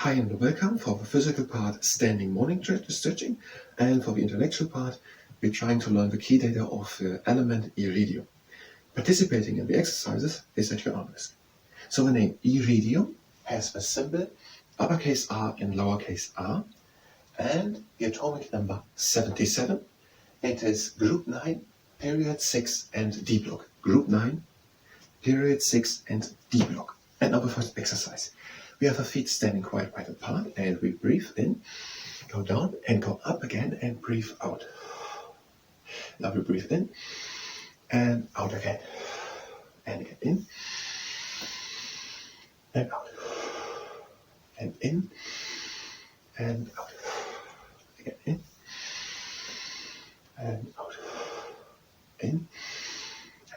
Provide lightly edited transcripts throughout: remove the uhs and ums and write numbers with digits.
Hi and welcome for the physical part, standing morning stretching, and for the intellectual part, we're trying to learn the key data of the element Iridium. Participating in the exercises is at your own risk. So the name Iridium has the symbol uppercase R and lowercase r, and the atomic number 77. It is group 9, period 6 and D block. Group 9, period 6 and D block. And now the first exercise. We have our feet standing quite wide apart, and we breathe in, go down and go up again and breathe out. Now we breathe in and out again. And again in and out. And in and out. Again in and out. In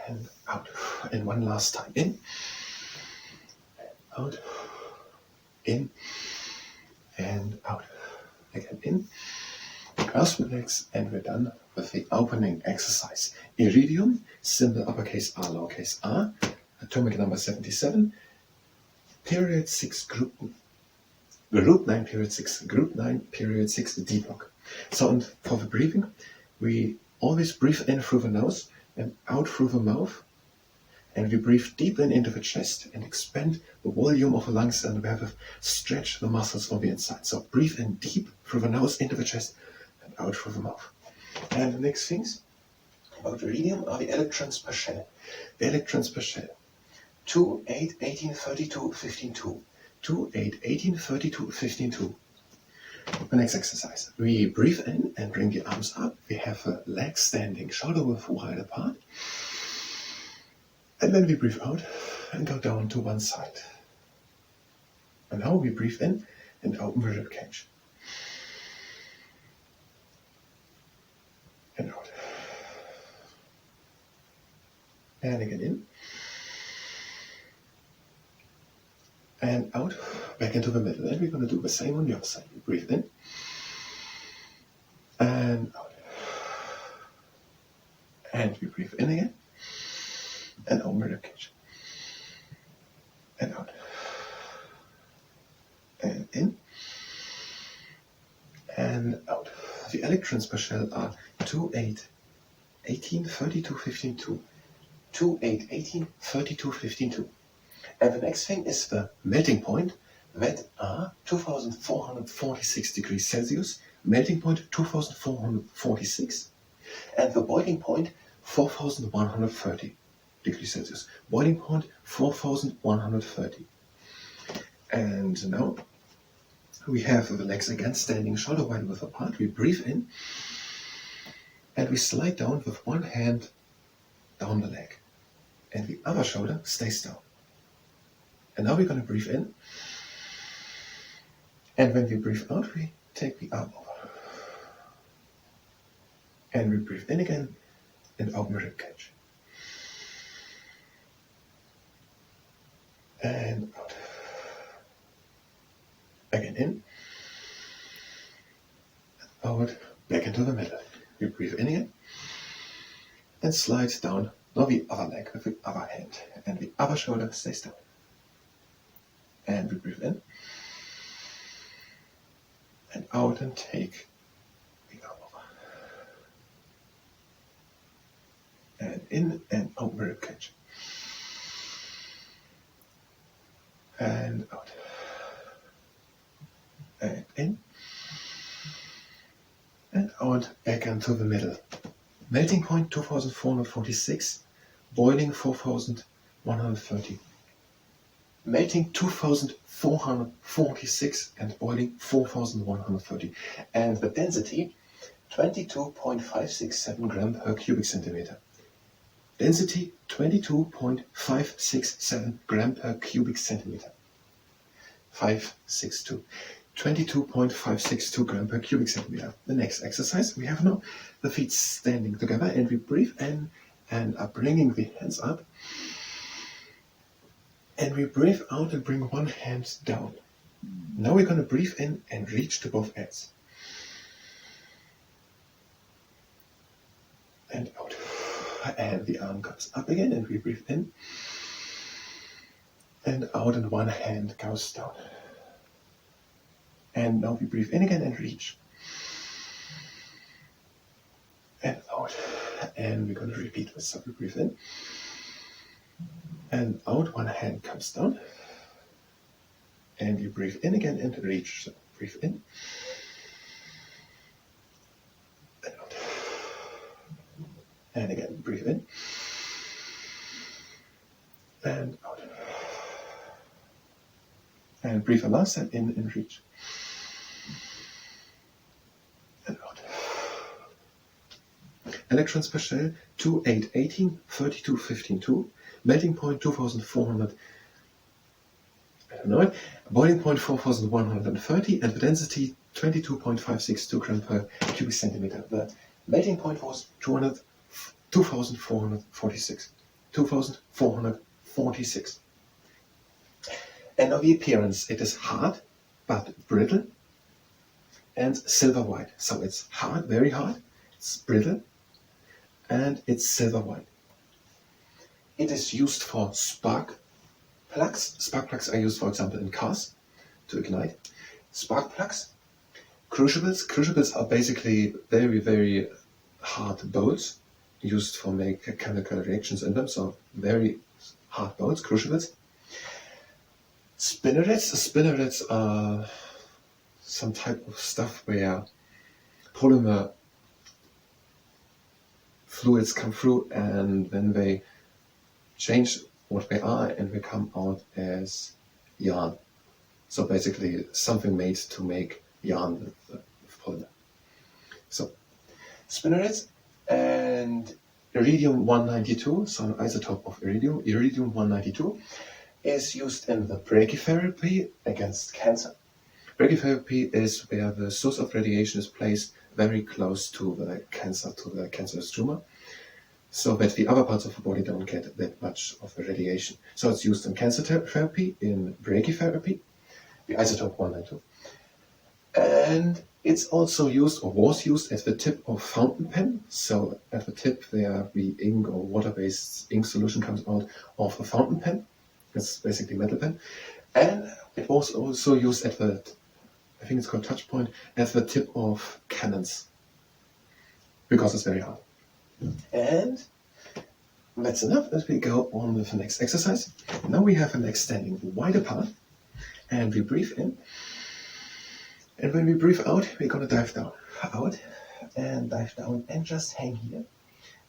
and out. And one last time. In and out. In and out. Again in. Clasp the legs, and we're done with the opening exercise. Iridium, symbol uppercase R, lowercase r, atomic number 77, period 6, group 9, period 6, group 9, period 6, D block. So, and for the breathing, we always breathe in through the nose and out through the mouth. And we breathe deep into the chest and expand the volume of the lungs, and we have to stretch the muscles on the inside. So breathe in deep through the nose into the chest and out through the mouth. And the next things about iridium are the electrons per shell. The electrons per shell. 2, 8, 18, 32, 15, 2. 2, 8, 18, 32, 15, 2. The next exercise. We breathe in and bring the arms up. We have the legs standing shoulder width wide apart. And then we breathe out and go down to one side. And now we breathe in and open the rib cage. And out. And again in. And out, back into the middle. And we're going to do the same on the other side. We breathe in. And out. And we breathe in again. And open the rib cage. And out. And in. And out. The electrons per shell are 2, 8, 18, 32, 15, 2. 2, 8, 18, 32, 15, 2. And the next thing is the melting point, that are 2446 degrees Celsius, melting point 2446, and the boiling point 4130 degrees Celsius. Boiling point 4130. And now we have the legs again standing shoulder wide width apart. We breathe in and we slide down with one hand down the leg, and the other shoulder stays down. And now we're going to breathe in, and when we breathe out, we take the arm over, and we breathe in again and open the rib cage. And out. Again in. Out. Back into the middle. We breathe in again. And slide down. Now the other leg with the other hand. And the other shoulder stays down. And we breathe in. And out and take the arm over. And in and open the rib cage. And out. And in. And out, back into the middle. Melting point 2446, boiling 4130. Melting 2446 and boiling 4130. And the density 22.567 gram per cubic centimeter. Density 22.567 gram per cubic centimeter. 562. 22.562 gram per cubic centimeter. The next exercise, we have now the feet standing together, and we breathe in and are bringing the hands up. And we breathe out and bring one hand down. Now we're going to breathe in and reach to both ends. And out. And the arm comes up again, and we breathe in and out, and one hand goes down. And now we breathe in again and reach. And out. And we're going to repeat this. So we breathe in. And out, one hand comes down. And you breathe in again and reach. So breathe in. And out. And again, breathe in. And out. And breathe a last time in and reach. And out. Electrons per shell 2818, 3215, 2. Melting point 2400. I don't know it. Boiling point 4130, and the density 22.562 grams per cubic centimeter. The melting point was 2446. 2446. And of the appearance, it is hard, but brittle, and silver white. So it's hard, very hard, it's brittle, and it's silver white. It is used for spark plugs. Spark plugs are used, for example, in cars to ignite. Spark plugs. Crucibles. Crucibles are basically very, very hard bowls used for make chemical reactions in them. So very hard bowls, crucibles. Spinnerets. Spinnerets are some type of stuff where polymer fluids come through, and then they change what they are and they come out as yarn. So basically something made to make yarn with polymer. So spinnerets. And Iridium 192, so an isotope of iridium, Iridium 192, is used in the brachytherapy against cancer. Brachytherapy is where the source of radiation is placed very close to the cancerous tumor, so that the other parts of the body don't get that much of the radiation. So it's used in cancer therapy, in brachytherapy, the isotope 192. And it's also used, or was used, at the tip of fountain pen. So at the tip where the ink or water-based ink solution comes out of a fountain pen. It's basically metal pen. And it was also used at the, I think it's called touch point, at the tip of cannons, because it's very hard. And that's enough. As we go on with the next exercise. Now we have a leg standing wide apart, and we breathe in. And when we breathe out, we're going to dive down. Out and dive down and just hang here.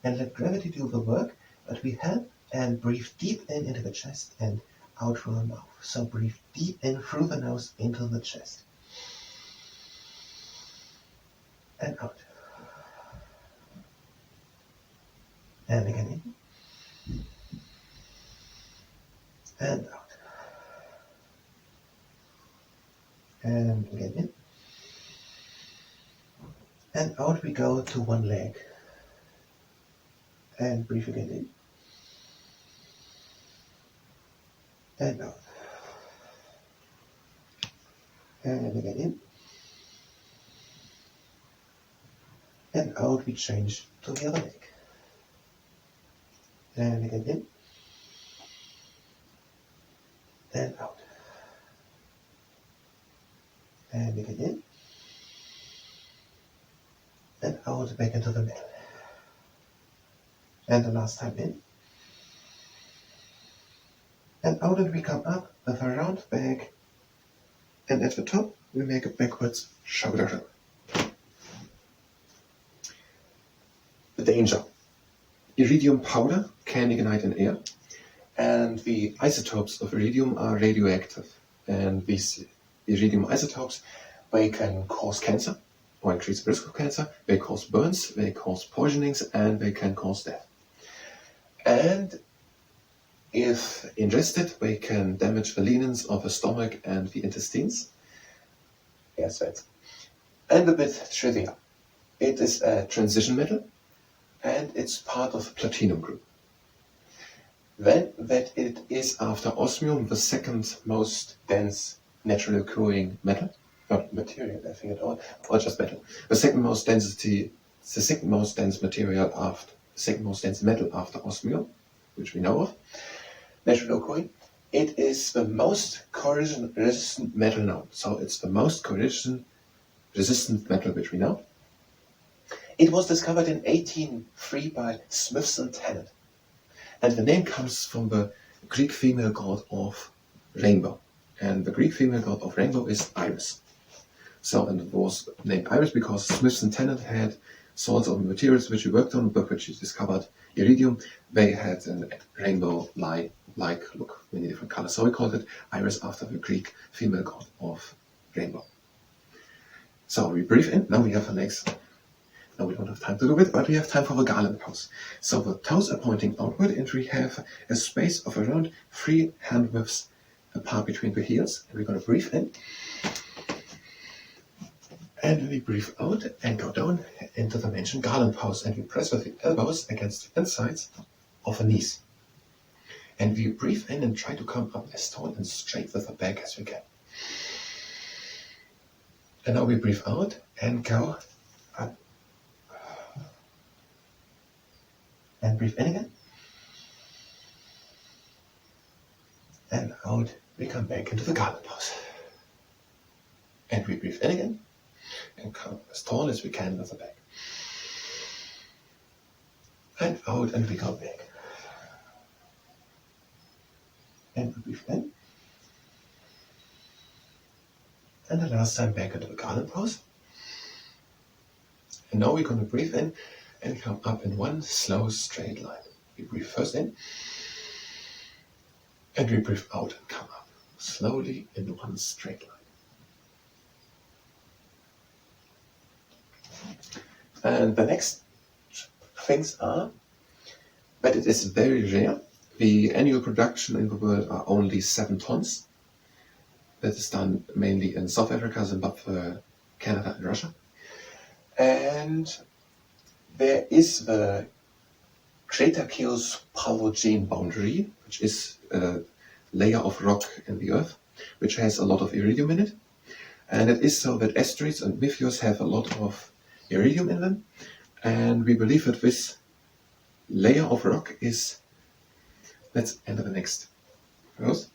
And let gravity do the work, but we help and breathe deep in into the chest and out through the mouth. So breathe deep in through the nose into the chest. And out. And again in. And out. And again in. And out we go to one leg. And breathe again in. And out. And again in. And out we change to the other leg. And again in. And out. And again in. And out back into the middle. And the last time in. And out and we come up with a round back. And at the top we make a backwards shoulder roll. The danger. Iridium powder can ignite in air. And the isotopes of iridium are radioactive. And these iridium isotopes, they can cause cancer, or increase the risk of cancer. They cause burns, they cause poisonings, and they can cause death. And if ingested, they can damage the linens of the stomach and the intestines. Yes, that's. And a bit trivia. It is a transition metal, and it's part of the platinum group. Then that it is, after osmium, the second most dense naturally occurring metal. Not material, I think at all, or just metal. The second most dense material after, the second most dense metal after osmium, which we know of, naturally occurring. It is the most corrosion-resistant metal known. So it's the most corrosion-resistant metal which we know. It was discovered in 1803 by Smithson Tennant. And the name comes from the Greek female god of rainbow. And the Greek female god of rainbow is Iris. So, and it was named Iris because Smithson Tennant had sorts of materials which he worked on, but which he discovered Iridium. They had a rainbow-like look, many different colors. So we called it Iris after the Greek female god of rainbow. So we breathe in. Now we have the next. Now we don't have time to do it, but we have time for the garland pose. So the toes are pointing outward, and we have a space of around 3 hand widths apart between the heels. And we're going to breathe in. And we breathe out and go down into the mentioned garland pose. And we press with the elbows against the insides of the knees. And we breathe in and try to come up as tall and straight with the back as we can. And now we breathe out and go up. And breathe in again. And out, we come back into the garland pose. And we breathe in again. And come as tall as we can with the back. And out, and we go back. And we breathe in. And the last time back into the garland pose. And now we're going to breathe in and come up in one slow straight line. We breathe first in. And we breathe out and come up slowly in one straight line. And the next things are that it is very rare. The annual production in the world are only 7 tons. That is done mainly in South Africa, Zimbabwe, Canada and Russia. And there is the Cretaceous Paleogene boundary, which is a layer of rock in the earth, which has a lot of iridium in it. And it is so that asteroids and meteors have a lot of iridium in them. And we believe that this layer of rock is, let's enter the next verse,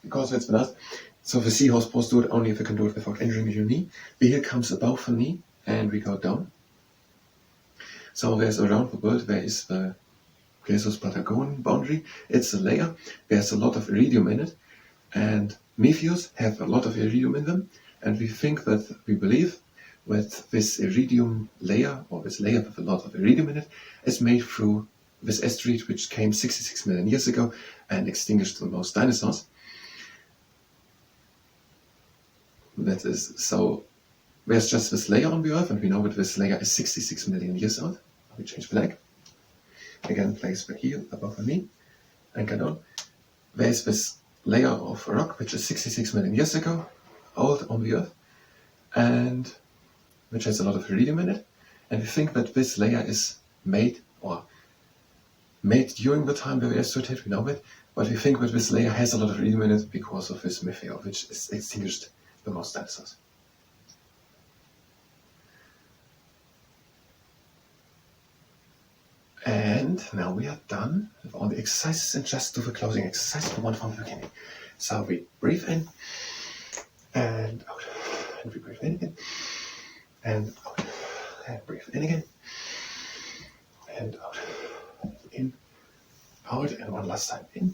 because it's been asked. So the seahorse pose, do it only if you can do it without injuring your knee. The heel comes above the knee and we go down. So there's around the world, there is the Cretaceous Paleogene boundary. It's a layer, there's a lot of iridium in it, and meteors have a lot of iridium in them, and we believe that this iridium layer, or this layer with a lot of iridium in it, is made through this asteroid which came 66 million years ago and extinguished the most dinosaurs. That is, so there's just this layer on the Earth, and we know that this layer is 66 million years old. We change the leg. Again, place the heel above the knee and go down. There's this layer of rock which is 66 million years ago, old on the Earth, and which has a lot of iridium in it. And we think that this layer is made during the time the asteroid hit, we know it, but we think that this layer has a lot of iridium in it because of this meteor, which is extinguished the most dinosaurs. And now we are done with all the exercises and just do the closing exercise for one from the beginning. So we breathe in and out, and we breathe in again, and out, and breathe in again, and out, in, out, and one last time, in,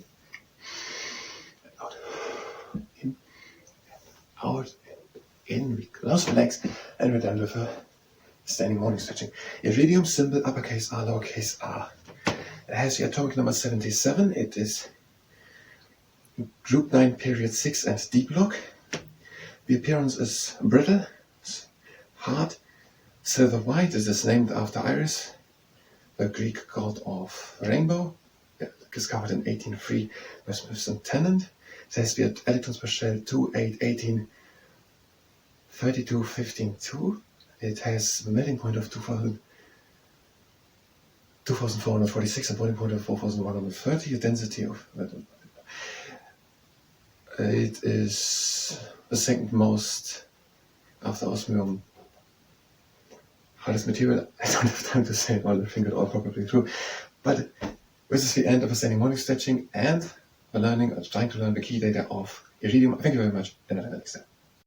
and out, in, and out, and in. We close the legs, and we're done with the standing morning stretching. Iridium symbol uppercase R, lowercase r. It has the atomic number 77. It is group 9, period 6 and D block. The appearance is brittle, hard, silver white. It is named after Iris, the Greek god of rainbow, discovered in 1803 by Smithson Tennant. It has the electrons per shell 2, 8, 18, 32, 15, 2. It has the melting point of 2446 and boiling point of 4130, a density of... It is the second most, after osmium, hardest material. I don't have time to say it all, I think it all probably true. But this is the end of a standing morning stretching, and trying to learn the key data of Iridium. Thank you very much, and have a next time.